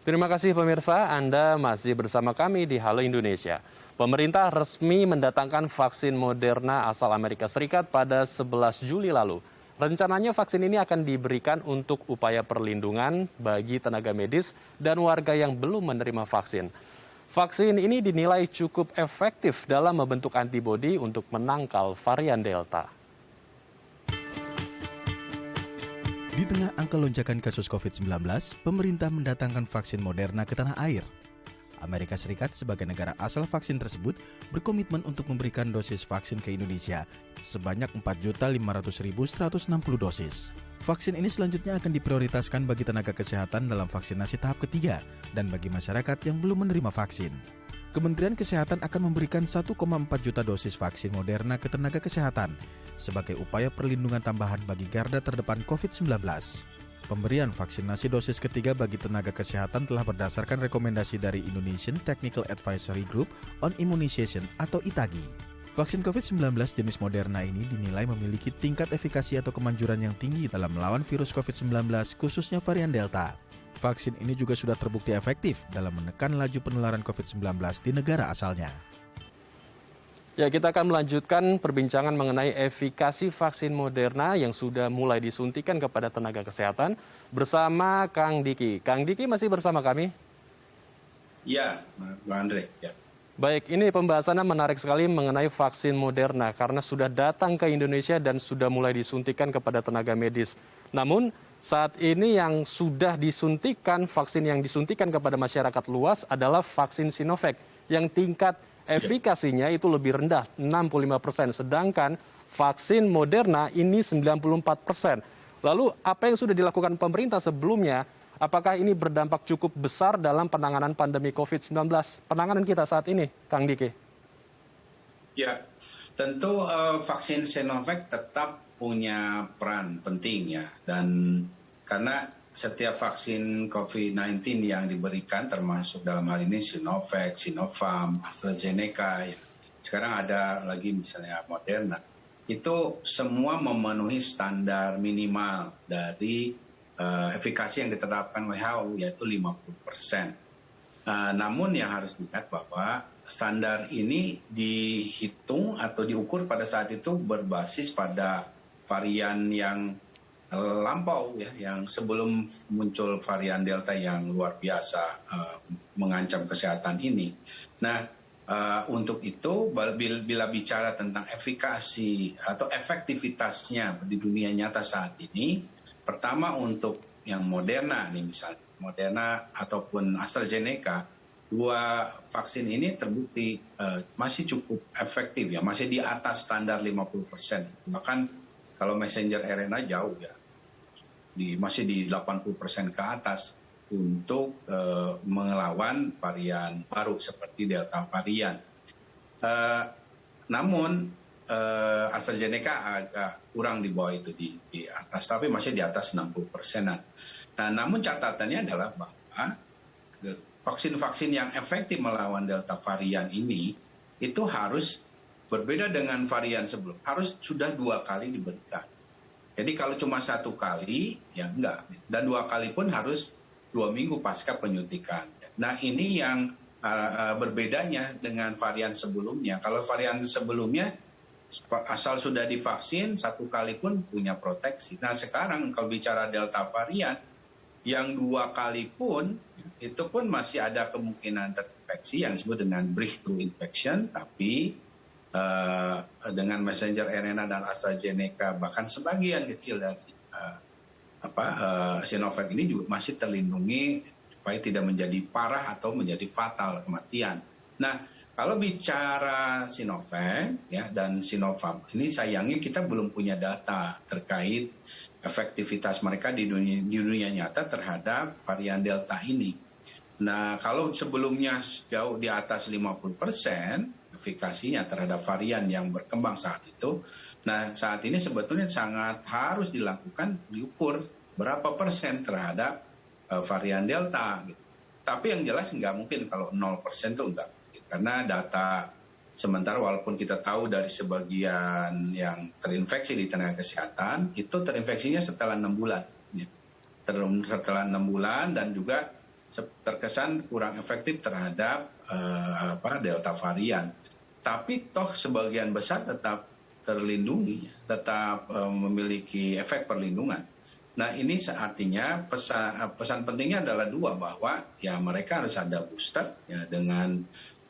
Terima kasih pemirsa, Anda masih bersama kami di Halo Indonesia. Pemerintah resmi mendatangkan vaksin Moderna asal Amerika Serikat pada 11 Juli lalu. Rencananya vaksin ini akan diberikan untuk upaya perlindungan bagi tenaga medis dan warga yang belum menerima vaksin. Vaksin ini dinilai cukup efektif dalam membentuk antibodi untuk menangkal varian Delta. Di tengah angka lonjakan kasus COVID-19, pemerintah mendatangkan vaksin Moderna ke tanah air. Amerika Serikat sebagai negara asal vaksin tersebut berkomitmen untuk memberikan dosis vaksin ke Indonesia sebanyak 4.500.160 dosis. Vaksin ini selanjutnya akan diprioritaskan bagi tenaga kesehatan dalam vaksinasi tahap ketiga dan bagi masyarakat yang belum menerima vaksin. Kementerian Kesehatan akan memberikan 1,4 juta dosis vaksin Moderna ke tenaga kesehatan sebagai upaya perlindungan tambahan bagi garda terdepan COVID-19. Pemberian vaksinasi dosis ketiga bagi tenaga kesehatan telah berdasarkan rekomendasi dari Indonesian Technical Advisory Group on Immunization atau ITAGI. Vaksin COVID-19 jenis Moderna ini dinilai memiliki tingkat efikasi atau kemanjuran yang tinggi dalam melawan virus COVID-19 khususnya varian Delta. Vaksin ini juga sudah terbukti efektif dalam menekan laju penularan COVID-19 di negara asalnya. Ya, kita akan melanjutkan perbincangan mengenai efikasi vaksin Moderna yang sudah mulai disuntikan kepada tenaga kesehatan bersama Kang Diki. Kang Diki masih bersama kami? Ya, Bang Andre. Ya. Baik, ini pembahasannya menarik sekali mengenai vaksin Moderna karena sudah datang ke Indonesia dan sudah mulai disuntikan kepada tenaga medis. Namun, saat ini yang sudah disuntikan, vaksin yang disuntikan kepada masyarakat luas adalah vaksin Sinovac yang tingkat efikasinya itu lebih rendah, 65%. Sedangkan vaksin Moderna ini 94%. Lalu apa yang sudah dilakukan pemerintah sebelumnya? Apakah ini berdampak cukup besar dalam penanganan pandemi COVID-19? Penanganan kita saat ini, Kang Diki. Ya, tentu vaksin Sinovac tetap punya peran penting ya. Dan karena setiap vaksin COVID-19 yang diberikan termasuk dalam hal ini Sinovac, Sinopharm, AstraZeneca, ya. Sekarang ada lagi misalnya Moderna. Itu semua memenuhi standar minimal dari efikasi yang diterapkan WHO yaitu 50%. Namun yang harus dilihat bahwa standar ini dihitung atau diukur pada saat itu berbasis pada varian yang lampau ya, yang sebelum muncul varian Delta yang luar biasa mengancam kesehatan ini. Nah, untuk itu bila bicara tentang efikasi atau efektivitasnya di dunia nyata saat ini, pertama untuk yang Moderna nih misalnya, Moderna ataupun AstraZeneca, dua vaksin ini terbukti masih cukup efektif ya, masih di atas standar 50%. Bahkan kalau messenger RNA jauh ya, masih di 80% ke atas untuk melawan varian baru seperti Delta varian. Namun AstraZeneca agak kurang di bawah itu di atas, tapi masih di atas 60%-an. Nah, namun catatannya adalah bahwa vaksin-vaksin yang efektif melawan Delta varian ini itu harus berbeda dengan varian sebelum, harus sudah 2 kali diberikan. Jadi kalau cuma 1 kali, ya enggak. Dan 2 kali pun harus 2 minggu pasca penyuntikan. Nah, ini yang berbedanya dengan varian sebelumnya. Kalau varian sebelumnya, asal sudah divaksin 1 kali pun punya proteksi. Nah sekarang kalau bicara Delta varian, yang 2 kali pun itu pun masih ada kemungkinan terinfeksi yang disebut dengan breakthrough infection, tapi dengan messenger RNA dan AstraZeneca bahkan sebagian kecil dari Sinovac ini juga masih terlindungi supaya tidak menjadi parah atau menjadi fatal kematian. Nah, kalau bicara Sinovac ya dan Sinopharm, ini sayangnya kita belum punya data terkait efektivitas mereka di dunia nyata terhadap varian Delta ini. Nah, kalau sebelumnya jauh di atas 50% efikasinya terhadap varian yang berkembang saat itu, nah saat ini sebetulnya sangat harus diukur berapa persen terhadap varian Delta. Gitu. Tapi yang jelas nggak mungkin kalau 0% itu enggak. Karena data sementara walaupun kita tahu dari sebagian yang terinfeksi di tenaga kesehatan, itu terinfeksinya setelah 6 bulan. Ya. Setelah 6 bulan dan juga terkesan kurang efektif terhadap Delta varian. Tapi toh sebagian besar tetap terlindungi, tetap memiliki efek perlindungan. Nah ini artinya pesan pentingnya adalah dua, bahwa ya mereka harus ada booster ya, dengan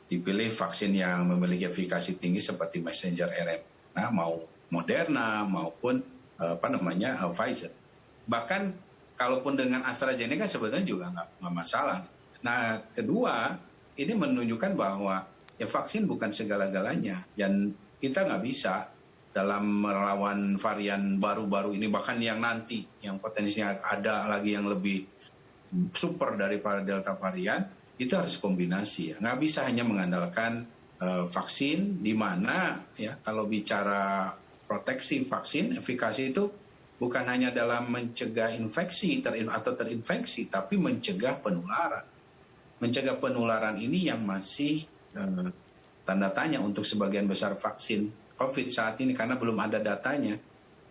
dipilih vaksin yang memiliki efikasi tinggi seperti messenger RNA, mau Moderna maupun Pfizer. Bahkan kalaupun dengan AstraZeneca sebetulnya juga nggak masalah. Nah kedua, ini menunjukkan bahwa ya vaksin bukan segala-galanya, dan kita nggak bisa dalam melawan varian baru-baru ini, bahkan yang nanti yang potensinya ada lagi yang lebih super daripada Delta varian, itu harus kombinasi ya. Nggak bisa hanya mengandalkan vaksin, di mana ya kalau bicara proteksi vaksin, efikasi itu bukan hanya dalam mencegah infeksi atau terinfeksi, tapi mencegah penularan. Mencegah penularan ini yang masih tanda tanya untuk sebagian besar vaksin COVID saat ini, karena belum ada datanya.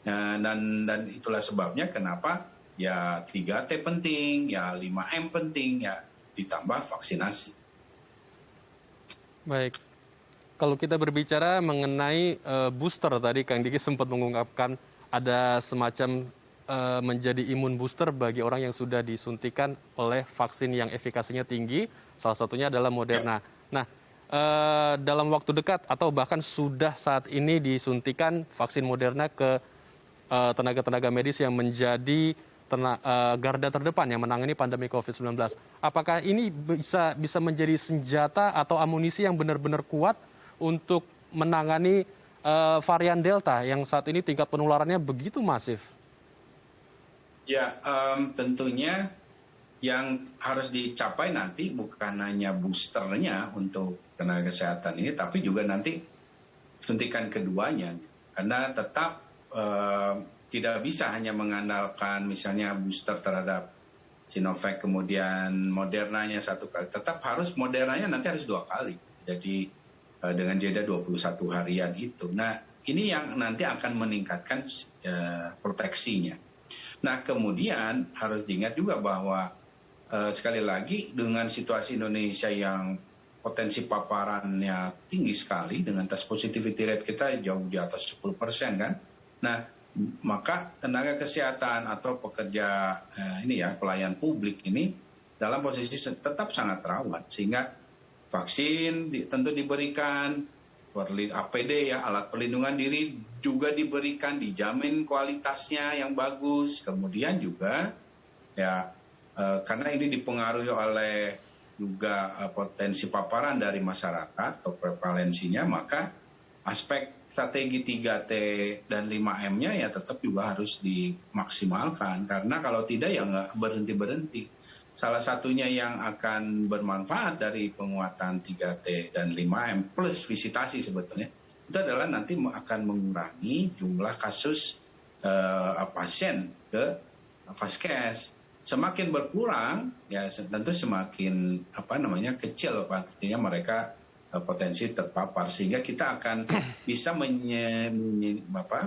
Dan itulah sebabnya kenapa ya 3T penting, ya 5M penting, ya ditambah vaksinasi. Baik, kalau kita berbicara mengenai booster, tadi Kang Diki sempat mengungkapkan ada semacam menjadi imun booster bagi orang yang sudah disuntikan oleh vaksin yang efikasinya tinggi, salah satunya adalah Moderna. Ya. Nah, dalam waktu dekat atau bahkan sudah saat ini disuntikan vaksin Moderna ke tenaga-tenaga medis yang menjadi garda terdepan yang menangani pandemi COVID-19. Apakah ini bisa menjadi senjata atau amunisi yang benar-benar kuat untuk menangani varian Delta yang saat ini tingkat penularannya begitu masif? Ya, tentunya yang harus dicapai nanti bukan hanya boosternya untuk tenaga kesehatan ini, tapi juga nanti suntikan keduanya. Karena tetap tidak bisa hanya mengandalkan misalnya booster terhadap Sinovac, kemudian Modernanya 1 kali. Tetap harus Modernanya nanti harus 2 kali. Jadi dengan jeda 21 harian itu. Nah ini yang nanti akan meningkatkan proteksinya. Nah kemudian harus diingat juga bahwa sekali lagi dengan situasi Indonesia yang potensi paparannya tinggi sekali, dengan test positivity rate kita jauh di atas 10% kan. Nah, maka tenaga kesehatan atau pekerja pelayan publik ini dalam posisi tetap sangat rawan, sehingga vaksin tentu diberikan, APD ya, alat perlindungan diri juga diberikan, dijamin kualitasnya yang bagus, kemudian juga ya karena ini dipengaruhi oleh juga potensi paparan dari masyarakat atau prevalensinya, maka aspek strategi 3T dan 5M-nya ya tetap juga harus dimaksimalkan, karena kalau tidak ya nggak berhenti-berhenti. Salah satunya yang akan bermanfaat dari penguatan 3T dan 5M plus visitasi sebetulnya itu adalah nanti akan mengurangi jumlah kasus pasien ke vaskes. Semakin berkurang ya tentu semakin kecil artinya mereka potensi terpapar, sehingga kita akan bisa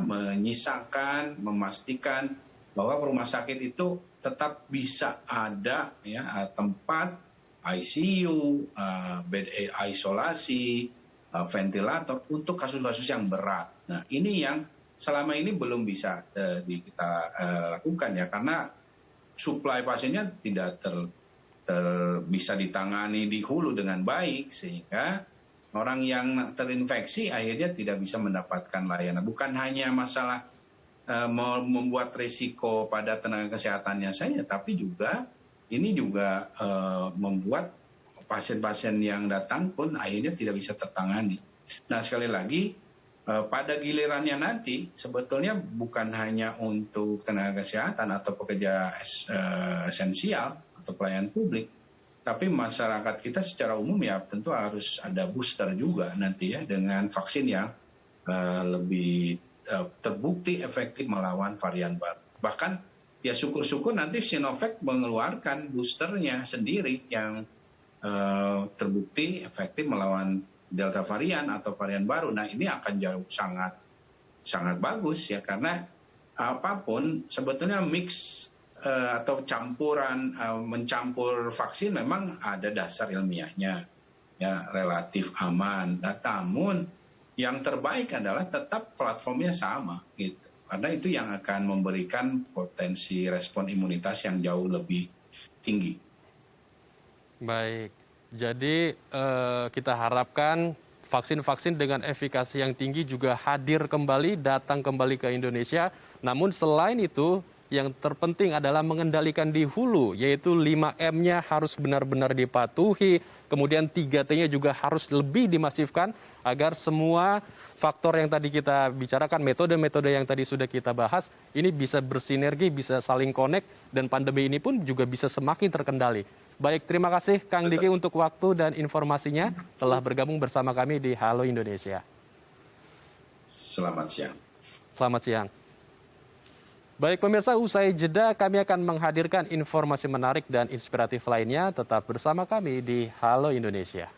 menyisakan, memastikan bahwa rumah sakit itu tetap bisa ada ya tempat ICU, bed isolasi, ventilator untuk kasus-kasus yang berat. Nah ini yang selama ini belum bisa kita lakukan ya, karena suplai pasiennya tidak bisa ditangani di hulu dengan baik, sehingga orang yang terinfeksi akhirnya tidak bisa mendapatkan layanan. Bukan hanya masalah membuat risiko pada tenaga kesehatannya saja, tapi juga ini juga membuat pasien-pasien yang datang pun akhirnya tidak bisa tertangani. Nah sekali lagi, pada gilirannya nanti sebetulnya bukan hanya untuk tenaga kesehatan atau pekerja esensial atau pelayan publik, tapi masyarakat kita secara umum ya tentu harus ada booster juga nanti ya, dengan vaksin yang lebih terbukti efektif melawan varian baru. Bahkan ya syukur-syukur nanti Sinovac mengeluarkan boosternya sendiri yang terbukti efektif melawan Delta varian atau varian baru. Nah ini akan jauh sangat bagus ya, karena apapun sebetulnya mix atau campuran mencampur vaksin memang ada dasar ilmiahnya, ya relatif aman. Namun yang terbaik adalah tetap platformnya sama, gitu. Karena itu yang akan memberikan potensi respon imunitas yang jauh lebih tinggi. Baik, jadi kita harapkan vaksin-vaksin dengan efikasi yang tinggi juga hadir kembali, datang kembali ke Indonesia. Namun selain itu, yang terpenting adalah mengendalikan di hulu, yaitu 5M-nya harus benar-benar dipatuhi, kemudian 3T-nya juga harus lebih dimasifkan agar semua faktor yang tadi kita bicarakan, metode-metode yang tadi sudah kita bahas, ini bisa bersinergi, bisa saling connect, dan pandemi ini pun juga bisa semakin terkendali. Baik, terima kasih Kang Diki untuk waktu dan informasinya telah bergabung bersama kami di Halo Indonesia. Selamat siang. Selamat siang. Baik pemirsa, usai jeda kami akan menghadirkan informasi menarik dan inspiratif lainnya. Tetap bersama kami di Halo Indonesia.